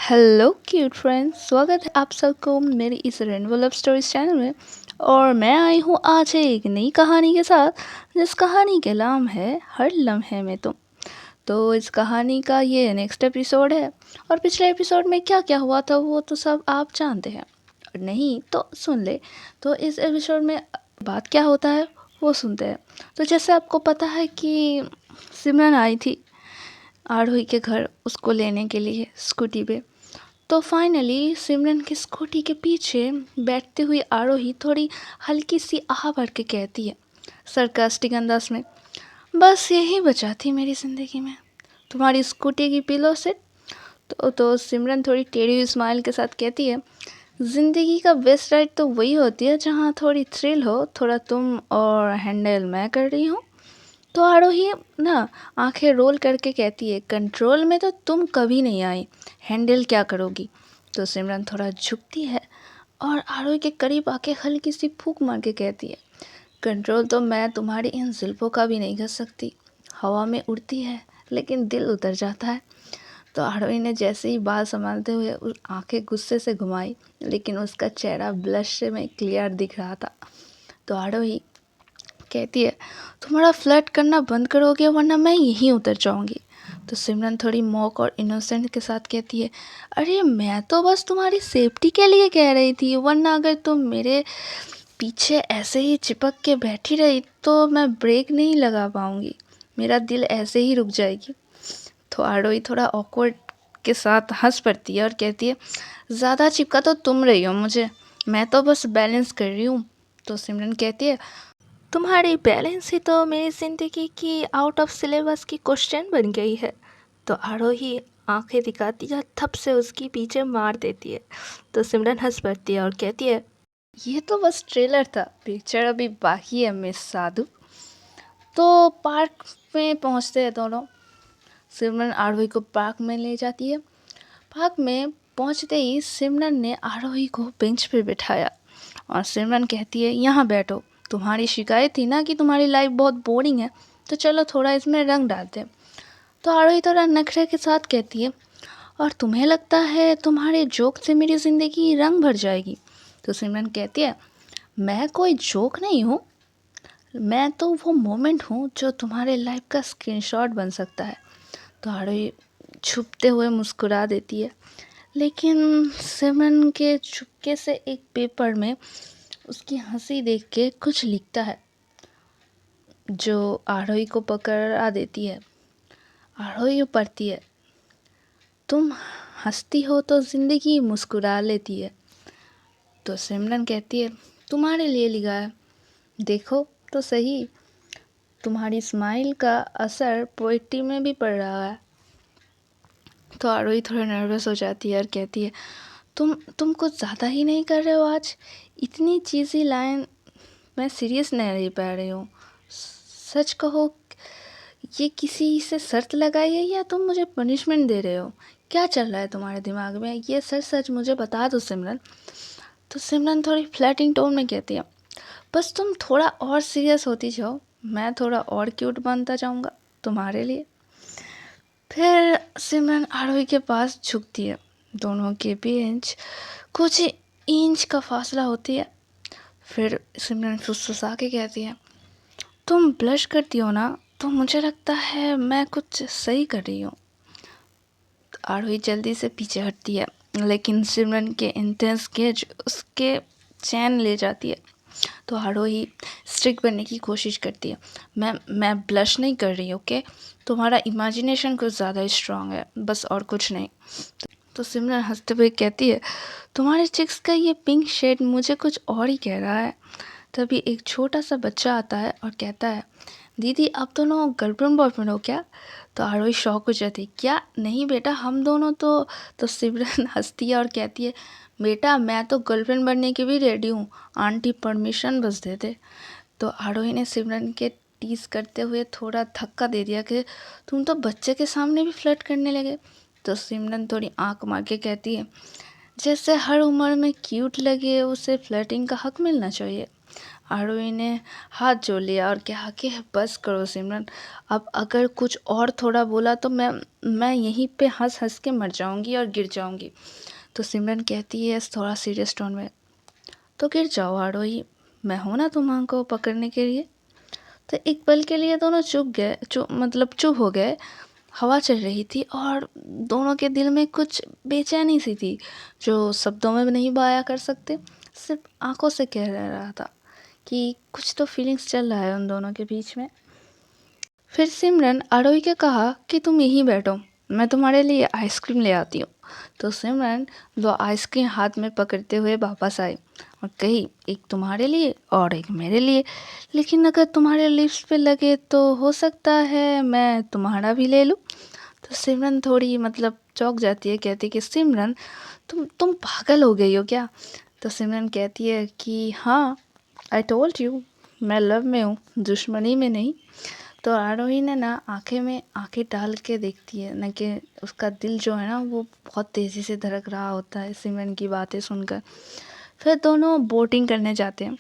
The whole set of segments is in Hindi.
हेलो क्यूट फ्रेंड्स, स्वागत है आप सबको मेरी इस रेनबो लव स्टोरीज चैनल में। और मैं आई हूँ आज एक नई कहानी के साथ, जिस कहानी का नाम है हर लम्हे में तुम। तो इस कहानी का ये नेक्स्ट एपिसोड है। और पिछले एपिसोड में क्या क्या हुआ था वो तो सब आप जानते हैं, और नहीं तो सुन ले। तो इस एपिसोड में बात क्या होता है वो सुनते हैं। तो जैसे आपको पता है कि सिमरन आई थी आरोही के घर उसको लेने के लिए स्कूटी पे। तो फाइनली सिमरन की स्कूटी के पीछे बैठती हुई आरोही थोड़ी हल्की सी आह भर के कहती है सरकास्टिक अंदाज में, बस यही बचा थी मेरी ज़िंदगी में, तुम्हारी स्कूटी की पिलो से। तो सिमरन थोड़ी टेढ़ी हुई स्माइल के साथ कहती है, ज़िंदगी का बेस्ट राइड तो वही होती है जहाँ थोड़ी थ्रिल हो, थोड़ा तुम और हैंडल मैं कर रही हूँ। तो आरोही ना आंखें रोल करके कहती है, कंट्रोल में तो तुम कभी नहीं आई, हैंडल क्या करोगी। तो सिमरन थोड़ा झुकती है और आरोही के करीब आके हल्की सी फूंक मार के कहती है, कंट्रोल तो मैं तुम्हारी इन जुल्फों का भी नहीं कर सकती, हवा में उड़ती है लेकिन दिल उतर जाता है। तो आरोही ने जैसे ही बाल संभालते हुए आंखें गुस्से से घुमाई, लेकिन उसका चेहरा ब्लश से में क्लियर दिख रहा था। तो आरोही कहती है, तुम्हारा फ्लर्ट करना बंद करोगे वरना मैं यहीं उतर जाऊंगी। तो सिमरन थोड़ी मौक और इनोसेंट के साथ कहती है, अरे मैं तो बस तुम्हारी सेफ्टी के लिए कह रही थी, वरना अगर तुम मेरे पीछे ऐसे ही चिपक के बैठी रही तो मैं ब्रेक नहीं लगा पाऊंगी, मेरा दिल ऐसे ही रुक जाएगी। तो आरोही थोड़ा ऑकवर्ड के साथ हंस पड़ती है और कहती है, ज़्यादा चिपका तो तुम रही हो मुझे, मैं तो बस बैलेंस कर रही हूँ। तो सिमरन कहती है, तुम्हारी बैलेंस ही तो मेरी ज़िंदगी की आउट ऑफ सिलेबस की क्वेश्चन बन गई है। तो आरोही आंखें दिखाती है, थप से उसकी पीछे मार देती है। तो सिमरन हंस पड़ती है और कहती है, ये तो बस ट्रेलर था, पिक्चर अभी बाकी है मिस साधु। तो पार्क में पहुंचते हैं दोनों। सिमरन आरोही को पार्क में ले जाती है। पार्क में पहुंचते ही सिमरन ने आरोही को बेंच पे बिठाया और सिमरन कहती है, यहाँ बैठो, तुम्हारी शिकायत थी ना कि तुम्हारी लाइफ बहुत बोरिंग है, तो चलो थोड़ा इसमें रंग डालते हैं। तो आरोही थोड़ा नखरे के साथ कहती है, और तुम्हें लगता है तुम्हारे जोक से मेरी ज़िंदगी रंग भर जाएगी। तो सिमरन कहती है, मैं कोई जोक नहीं हूँ, मैं तो वो मोमेंट हूँ जो तुम्हारे लाइफ का स्क्रीनशॉट बन सकता है। तो आरोही छुपते हुए मुस्कुरा देती है, लेकिन सिमरन के चुपके से एक पेपर में उसकी हंसी देख के कुछ लिखता है जो आरोही को पकड़ा देती है। आरोही पढ़ती है, तुम हंसती हो तो ज़िंदगी मुस्कुरा लेती है। तो सिमरन कहती है, तुम्हारे लिए लिखा है, देखो तो सही, तुम्हारी स्माइल का असर पोइट्री में भी पड़ रहा है। तो आरोही थोड़ा नर्वस हो जाती है और कहती है, तुम कुछ ज़्यादा ही नहीं कर रहे हो आज, इतनी चीज़ी लाइन मैं सीरियस नहीं रह पा रही हूँ। सच कहो, ये किसी से शर्त लगाई है या तुम मुझे पनिशमेंट दे रहे हो, क्या चल रहा है तुम्हारे दिमाग में, ये सच सच मुझे बता दो सिमरन। तो सिमरन थोड़ी फ्लैटिंग टोन में कहती है, बस तुम थोड़ा और सीरियस होती जाओ, मैं थोड़ा और क्यूट बनता जाऊँगा तुम्हारे लिए। फिर सिमरन आरोही के पास झुकती है, दोनों के बीच कुछ इंच का फासला होती है। फिर सिमरन फुसफुसा के कहती है, तुम ब्लश करती हो ना, तो मुझे लगता है मैं कुछ सही कर रही हूँ। आरोही जल्दी से पीछे हटती है, लेकिन सिमरन के इंटेंस गेज उसके चैन ले जाती है। तो आरोही स्ट्रिक्ट बनने की कोशिश करती है, मैं ब्लश नहीं कर रही, ओके, तुम्हारा इमेजिनेशन कुछ ज़्यादा स्ट्रांग है, बस और कुछ नहीं। तो सिमरन हंसते हुए कहती है, तुम्हारे चिक्स का ये पिंक शेड मुझे कुछ और ही कह रहा है। तभी एक छोटा सा बच्चा आता है और कहता है, दीदी आप दोनों गर्लफ्रेंड बॉयफ्रेंड हो क्या। तो आरोही शौक हो जाती है, क्या नहीं बेटा हम दोनों तो सिमरन हंसती है और कहती है, बेटा मैं तो गर्लफ्रेंड बनने की भी रेडी हूँ, आंटी परमिशन बस दे दे। तो आरोही ने सिमरन के टीज करते हुए थोड़ा धक्का दे दिया कि तुम तो बच्चे के सामने भी फ्लर्ट करने लगे। तो सिमरन थोड़ी आंख मार के कहती है, जैसे हर उम्र में क्यूट लगे उसे फ्लर्टिंग का हक मिलना चाहिए। आरोही ने हाथ जोड़ लिया और कहा कि बस करो सिमरन, अब अगर कुछ और थोड़ा बोला तो मैं यहीं पे हंस हंस के मर जाऊंगी और गिर जाऊंगी। तो सिमरन कहती है थोड़ा सीरियस टोन में, तो गिर जाओ आरोही, मैं हूं ना तुम्हारे पकड़ने के लिए। तो एक पल के लिए दोनों चुप हो गए। हवा चल रही थी और दोनों के दिल में कुछ बेचैनी सी थी जो शब्दों में नहीं बयां कर सकते, सिर्फ आंखों से कह रहा था कि कुछ तो फीलिंग्स चल रहा है उन दोनों के बीच में। फिर सिमरन आरोही के कहा कि तुम यहीं बैठो, मैं तुम्हारे लिए आइसक्रीम ले आती हूँ। तो सिमरन दो आइसक्रीम हाथ में पकड़ते हुए वापस आई और कही, एक तुम्हारे लिए और एक मेरे लिए, लेकिन अगर तुम्हारे लिप्स पे लगे तो हो सकता है मैं तुम्हारा भी ले लूँ। तो सिमरन थोड़ी चौंक जाती है, कहती कि सिमरन तुम पागल हो गई हो क्या। तो सिमरन कहती है कि हाँ, आई टोल्ड यू, मैं लव में हूँ, दुश्मनी में नहीं। तो आरोही ने ना आंखें में आंखें डाल के देखती है ना, कि उसका दिल जो है ना वो बहुत तेज़ी से धड़क रहा होता है सिमरन की बातें सुनकर। फिर दोनों बोटिंग करने जाते हैं।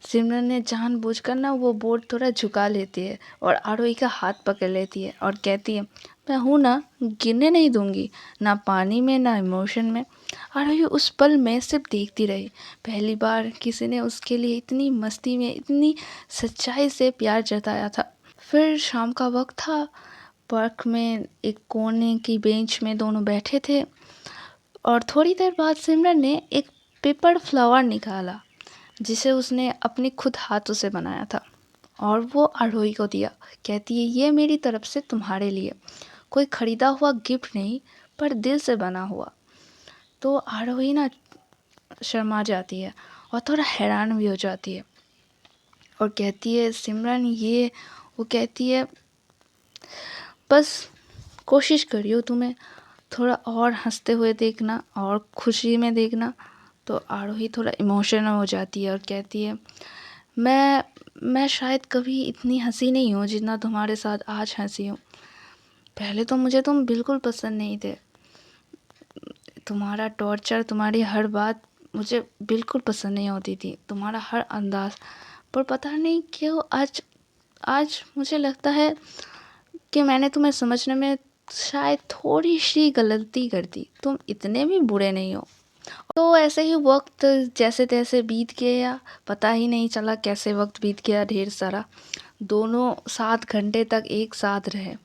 सिमरन ने जानबूझकर ना वो बोट थोड़ा झुका लेती है और आरोही का हाथ पकड़ लेती है और कहती है, मैं हूँ ना, गिरने नहीं दूंगी, ना पानी में ना इमोशन में। आरोही उस पल में सिर्फ देखती रही। पहली बार किसी ने उसके लिए इतनी मस्ती में, इतनी सच्चाई से प्यार जताया था। फिर शाम का वक्त था। पार्क में एक कोने की बेंच में दोनों बैठे थे और थोड़ी देर बाद सिमरन ने एक पेपर फ्लावर निकाला जिसे उसने अपने खुद हाथों से बनाया था और वो आरोही को दिया। कहती है, ये मेरी तरफ से तुम्हारे लिए, कोई खरीदा हुआ गिफ्ट नहीं पर दिल से बना हुआ। तो आरोही ना शर्मा जाती है और थोड़ा हैरान भी हो जाती है और कहती है, सिमरन ये, वो कहती है, बस कोशिश करियो तुम्हें थोड़ा और हंसते हुए देखना और खुशी में देखना। तो आरोही थोड़ा इमोशनल हो जाती है और कहती है, मैं शायद कभी इतनी हंसी नहीं हूँ जितना तुम्हारे साथ आज हंसी हूँ। पहले तो मुझे तुम बिल्कुल पसंद नहीं थे, तुम्हारा टॉर्चर, तुम्हारी हर बात मुझे बिल्कुल पसंद नहीं होती थी, तुम्हारा हर अंदाज। पर पता नहीं क्यों आज आज मुझे लगता है कि मैंने तुम्हें समझने में शायद थोड़ी सी गलती कर दी, तुम इतने भी बुरे नहीं हो। तो ऐसे ही वक्त जैसे तैसे बीत गया, पता ही नहीं चला कैसे वक्त बीत गया ढेर सारा। दोनों 7 घंटे तक एक साथ रहे,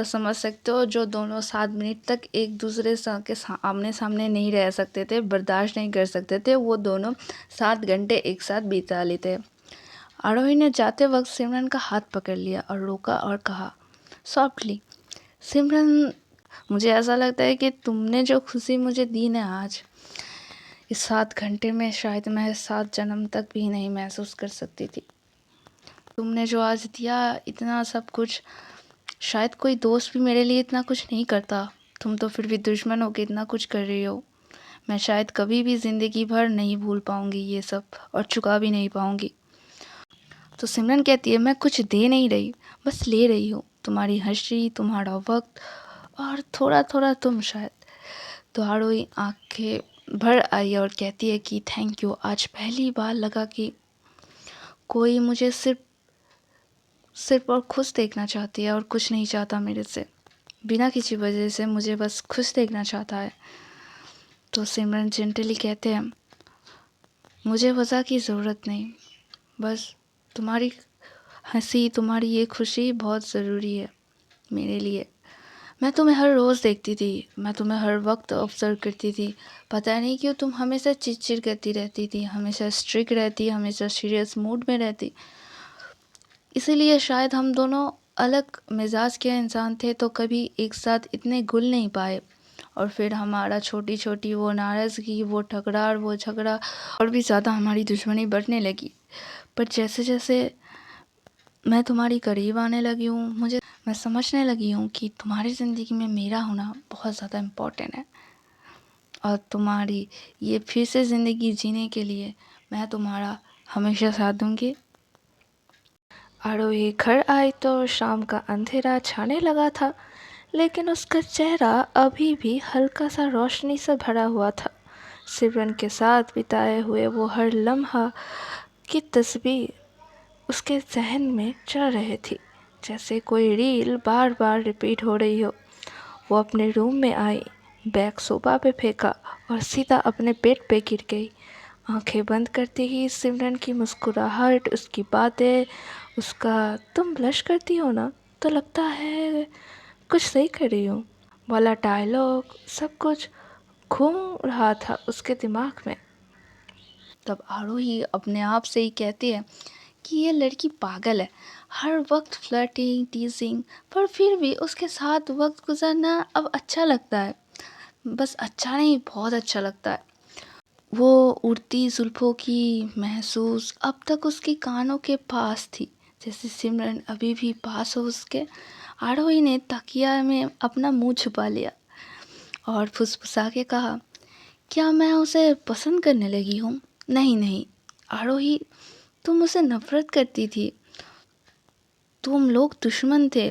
समझ सकते हो, जो दोनों 7 मिनट तक एक दूसरे के आमने सामने नहीं रह सकते थे, बर्दाश्त नहीं कर सकते थे, वो दोनों 7 घंटे एक साथ बिता लेते। आरोही ने जाते वक्त सिमरन का हाथ पकड़ लिया और रोका और कहा सॉफ्टली, सिमरन, मुझे ऐसा लगता है कि तुमने जो खुशी मुझे दी ना आज, इस 7 घंटे में शायद मैं 7 जन्म तक भी नहीं महसूस कर सकती थी। तुमने जो आज दिया इतना सब कुछ, शायद कोई दोस्त भी मेरे लिए इतना कुछ नहीं करता, तुम तो फिर भी दुश्मन होके इतना कुछ कर रही हो। मैं शायद कभी भी ज़िंदगी भर नहीं भूल पाऊँगी ये सब और चुका भी नहीं पाऊँगी। तो सिमरन कहती है, मैं कुछ दे नहीं रही, बस ले रही हूँ, तुम्हारी हंसी, तुम्हारा वक्त और थोड़ा थोड़ा तुम शायद। तो आरोही आंखें भर आई और कहती है कि थैंक यू, आज पहली बार लगा कि कोई मुझे सिर्फ सिर्फ और खुश देखना चाहती है और कुछ नहीं चाहता मेरे से, बिना किसी वजह से मुझे बस खुश देखना चाहता है। तो सिमरन जेंटली कहते हैं, मुझे वजह की ज़रूरत नहीं, बस तुम्हारी हंसी, तुम्हारी ये खुशी बहुत ज़रूरी है मेरे लिए। मैं तुम्हें हर रोज़ देखती थी, मैं तुम्हें हर वक्त ऑब्ज़र्व करती थी, पता नहीं क्यों तुम हमेशा चिड़चिड़ करती रहती थी, हमेशा स्ट्रिक्ट रहती, हमेशा सीरियस मूड में रहती। इसीलिए शायद हम दोनों अलग मिजाज के इंसान थे तो कभी एक साथ इतने घुल नहीं पाए, और फिर हमारा छोटी छोटी वो नाराज़गी, वो तकरार, वो झगड़ा और भी ज़्यादा हमारी दुश्मनी बढ़ने लगी। पर जैसे जैसे मैं तुम्हारी करीब आने लगी हूँ, मैं समझने लगी हूँ कि तुम्हारी ज़िंदगी में मेरा होना बहुत ज़्यादा इम्पोर्टेंट है, और तुम्हारी ये फिर से ज़िंदगी जीने के लिए मैं तुम्हारा हमेशा साथ दूँगी। आरोही घर आई तो शाम का अंधेरा छाने लगा था, लेकिन उसका चेहरा अभी भी हल्का सा रोशनी से भरा हुआ था। सिमरन के साथ बिताए हुए वो हर लम्हा की तस्वीर उसके जहन में चल रही थी, जैसे कोई रील बार बार रिपीट हो रही हो। वो अपने रूम में आई, बैग सोफा पे फेंका और सीधा अपने बेड पे गिर गई। आंखें बंद करते ही सिमरन की मुस्कुराहट, उसकी बातें, उसका "तुम ब्लश करती हो ना, तो लगता है कुछ सही कर रही हूँ" वाला डायलॉग सब कुछ घूम रहा था उसके दिमाग में। तब आरोही अपने आप से ही कहती है कि ये लड़की पागल है, हर वक्त फ्लर्टिंग टीजिंग, पर फिर भी उसके साथ वक्त गुजरना अब अच्छा लगता है। बस अच्छा नहीं, बहुत अच्छा लगता है। वो उड़ती जुल्फों की महसूस अब तक उसके कानों के पास थी, जैसे सिमरन अभी भी पास हो उसके। आरोही ने तकिया में अपना मुंह छुपा लिया और फुसफुसा के कहा, क्या मैं उसे पसंद करने लगी हूँ? नहीं नहीं आरोही, तुम उसे नफरत करती थी, तुम लोग दुश्मन थे,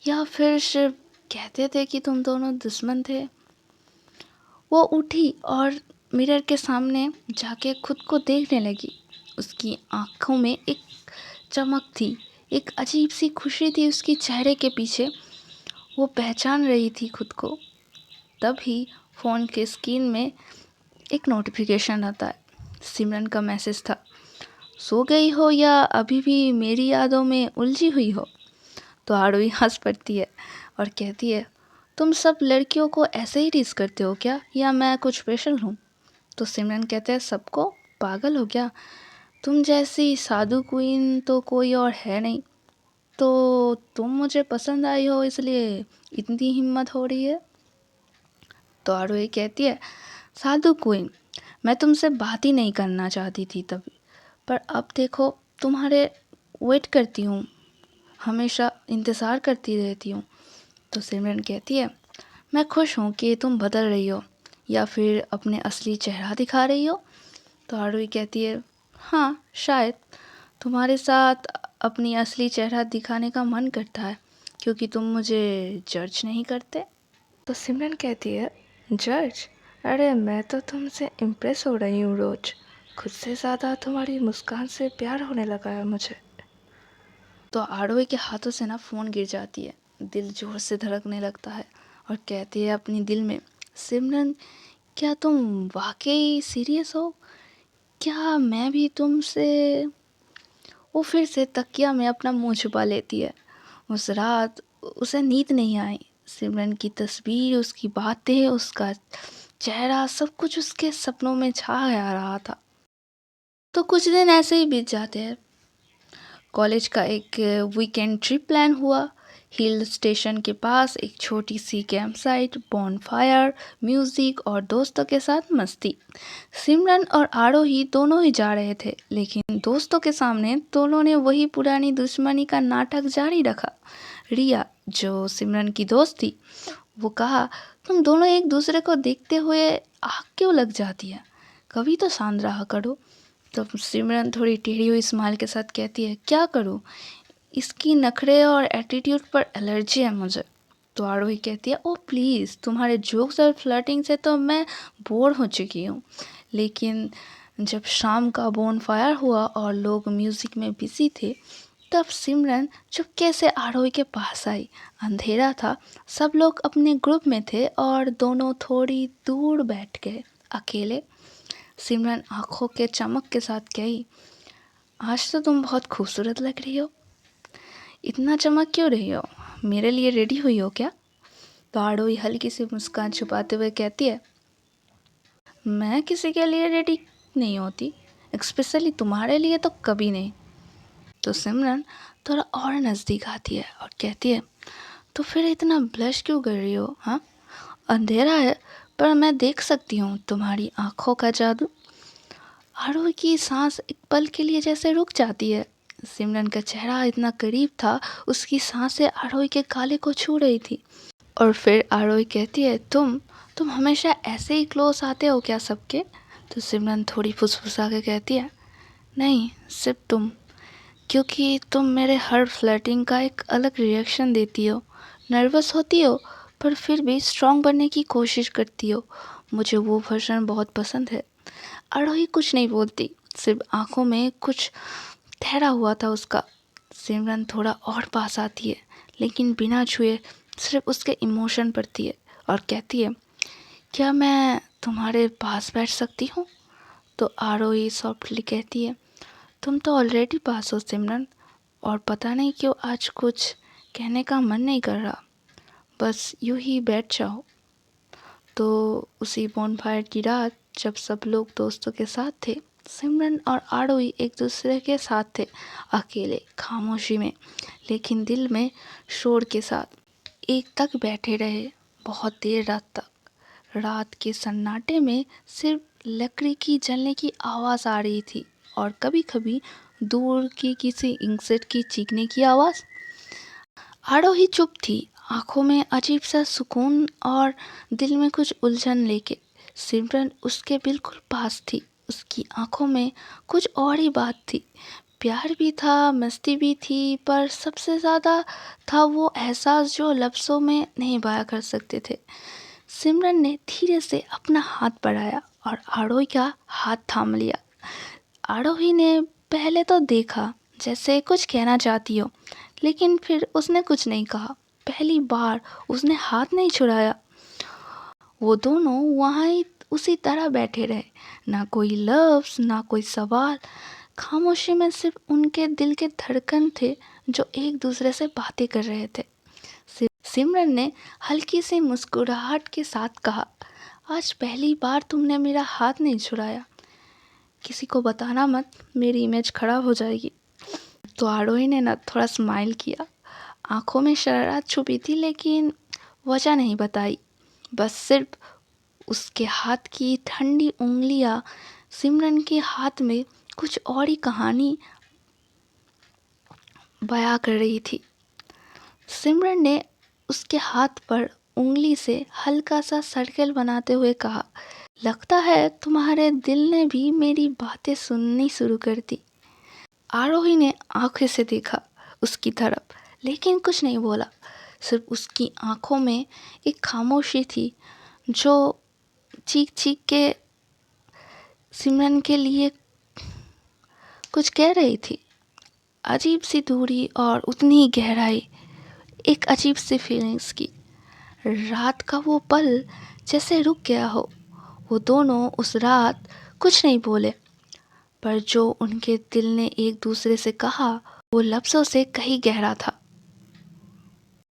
या फिर सिर्फ कहते थे कि तुम दोनों दुश्मन थे। वो उठी और मिरर के सामने जाके खुद को देखने लगी। उसकी आंखों में एक चमक थी, एक अजीब सी खुशी थी उसकी चेहरे के पीछे। वो पहचान रही थी खुद को। तभी फ़ोन के स्क्रीन में एक नोटिफिकेशन आता है। सिमरन का मैसेज था, सो गई हो या अभी भी मेरी यादों में उलझी हुई हो? तो आरोही हंस पड़ती है और कहती है, तुम सब लड़कियों को ऐसे ही टीज करते हो क्या, या मैं कुछ स्पेशल हूँ? तो सिमरन कहते हैं, सबको? पागल हो क्या? तुम जैसी साधु क्वीन तो कोई और है नहीं। तो तुम मुझे पसंद आई हो इसलिए इतनी हिम्मत हो रही है? तो आरोही कहती है, साधु क्वीन, मैं तुमसे बात ही नहीं करना चाहती थी तभी, पर अब देखो तुम्हारे वेट करती हूँ, हमेशा इंतज़ार करती रहती हूँ। तो सिमरन कहती है, मैं खुश हूँ कि तुम बदल रही हो, या फिर अपने असली चेहरा दिखा रही हो। तो आरोही कहती है, हाँ शायद तुम्हारे साथ अपनी असली चेहरा दिखाने का मन करता है, क्योंकि तुम मुझे जज नहीं करते। तो सिमरन कहती है, जज? अरे मैं तो तुमसे इम्प्रेस हो रही हूँ रोज, खुद से ज़्यादा तुम्हारी मुस्कान से प्यार होने लगा है मुझे। तो आरोही के हाथों से ना फ़ोन गिर जाती है, दिल जोर से धड़कने लगता है और कहती है अपनी दिल में, सिमरन क्या तुम वाकई सीरियस हो? क्या मैं भी तुमसे? वो फिर से तकिया में अपना मुंह छुपा लेती है। उस रात उसे नींद नहीं आई। सिमरन की तस्वीर, उसकी बातें, उसका चेहरा, सब कुछ उसके सपनों में छा आ रहा था। तो कुछ दिन ऐसे ही बीत जाते हैं। कॉलेज का एक वीकेंड ट्रिप प्लान हुआ। हिल स्टेशन के पास एक छोटी सी कैंप साइट, बॉनफायर, म्यूजिक और दोस्तों के साथ मस्ती। सिमरन और आरोही दोनों ही जा रहे थे, लेकिन दोस्तों के सामने दोनों ने वही पुरानी दुश्मनी का नाटक जारी रखा। रिया, जो सिमरन की दोस्त थी, वो कहा, तुम दोनों एक दूसरे को देखते हुए आग क्यों लग जाती है, कभी तो शांत रहा करो। तब सिमरन थोड़ी टेढ़ी हुई स्माइल के साथ कहती है, क्या करूँ, इसकी नखरे और एटीट्यूड पर एलर्जी है मुझे। तो आरोही कहती है, ओह प्लीज़, तुम्हारे जोक्स और फ्लर्टिंग से तो मैं बोर हो चुकी हूँ। लेकिन जब शाम का बोनफायर हुआ और लोग म्यूज़िक में बिजी थे, तब सिमरन चुपके से आरोही के पास आई। अंधेरा था, सब लोग अपने ग्रुप में थे और दोनों थोड़ी दूर बैठ गए अकेले। सिमरन आंखों के चमक के साथ कही, आज तो तुम बहुत खूबसूरत लग रही हो, इतना चमक क्यों रही हो, मेरे लिए रेडी हुई हो क्या? तो आरोही हल्की सी मुस्कान छुपाते हुए कहती है, मैं किसी के लिए रेडी नहीं होती, स्पेशली तुम्हारे लिए तो कभी नहीं। तो सिमरन थोड़ा और नज़दीक आती है और कहती है, तो फिर इतना ब्लश क्यों कर रही हो? हाँ, अंधेरा है पर मैं देख सकती हूँ तुम्हारी आँखों का जादू। आरोही की सांस एक पल के लिए जैसे रुक जाती है। सिमरन का चेहरा इतना करीब था, उसकी सांसें आरोही के गाले को छू रही थी। और फिर आरोही कहती है, तुम हमेशा ऐसे ही क्लोज आते हो क्या सबके? तो सिमरन थोड़ी फुसफुसा के कहती है, नहीं, सिर्फ तुम, क्योंकि तुम मेरे हर फ्लर्टिंग का एक अलग रिएक्शन देती हो। नर्वस होती हो पर फिर भी स्ट्रांग बनने की कोशिश करती हो। मुझे वो वर्जन बहुत पसंद है। आरोही कुछ नहीं बोलती, सिर्फ आंखों में कुछ ठहरा हुआ था उसका। सिमरन थोड़ा और पास आती है, लेकिन बिना छुए सिर्फ उसके इमोशन पढ़ती है और कहती है, क्या मैं तुम्हारे पास बैठ सकती हूँ? तो आरोही सॉफ्टली कहती है, तुम तो ऑलरेडी पास हो सिमरन, और पता नहीं क्यों आज कुछ कहने का मन नहीं कर रहा, बस यूं ही बैठ जाओ। तो उसी बॉनफायर की रात जब सब लोग दोस्तों के साथ थे, सिमरन और आरोही एक दूसरे के साथ थे, अकेले खामोशी में, लेकिन दिल में शोर के साथ। एक तक बैठे रहे, बहुत देर रात तक। रात के सन्नाटे में सिर्फ लकड़ी की जलने की आवाज़ आ रही थी, और कभी कभी दूर की किसी इंसेक्ट की चीखने की आवाज़। आरोही चुप थी, आंखों में अजीब सा सुकून और दिल में कुछ उलझन लेके। सिमरन उसके बिल्कुल पास थी, उसकी आंखों में कुछ और ही बात थी। प्यार भी था, मस्ती भी थी, पर सबसे ज़्यादा था वो एहसास जो लफ्ज़ों में नहीं बयां कर सकते थे। सिमरन ने धीरे से अपना हाथ बढ़ाया और आरोही का हाथ थाम लिया। आरोही ने पहले तो देखा जैसे कुछ कहना चाहती हो, लेकिन फिर उसने कुछ नहीं कहा। पहली बार उसने हाथ नहीं छुड़ाया। वो दोनों वहाँ ही उसी तरह बैठे रहे, ना कोई लफ्ज़ ना कोई सवाल। खामोशी में सिर्फ उनके दिल के धड़कन थे जो एक दूसरे से बातें कर रहे थे। सिमरन ने हल्की सी मुस्कुराहट के साथ कहा, आज पहली बार तुमने मेरा हाथ नहीं छुड़ाया। किसी को बताना मत, मेरी इमेज खराब हो जाएगी। तो आरोही ने ना थोड़ा स्माइल किया, आंखों में शरारत छुपी थी, लेकिन वजह नहीं बताई। बस सिर्फ उसके हाथ की ठंडी उंगलियां सिमरन के हाथ में कुछ और ही कहानी बयां कर रही थी। सिमरन ने उसके हाथ पर उंगली से हल्का सा सर्कल बनाते हुए कहा, लगता है तुम्हारे दिल ने भी मेरी बातें सुननी शुरू कर दी। आरोही ने आंखें से देखा उसकी तरफ, लेकिन कुछ नहीं बोला। सिर्फ उसकी आंखों में एक खामोशी थी जो चीख चीख के सिमरन के लिए कुछ कह रही थी। अजीब सी दूरी और उतनी ही गहराई, एक अजीब सी फीलिंग्स की। रात का वो पल जैसे रुक गया हो। वो दोनों उस रात कुछ नहीं बोले, पर जो उनके दिल ने एक दूसरे से कहा वो लफ्ज़ों से कहीं गहरा था।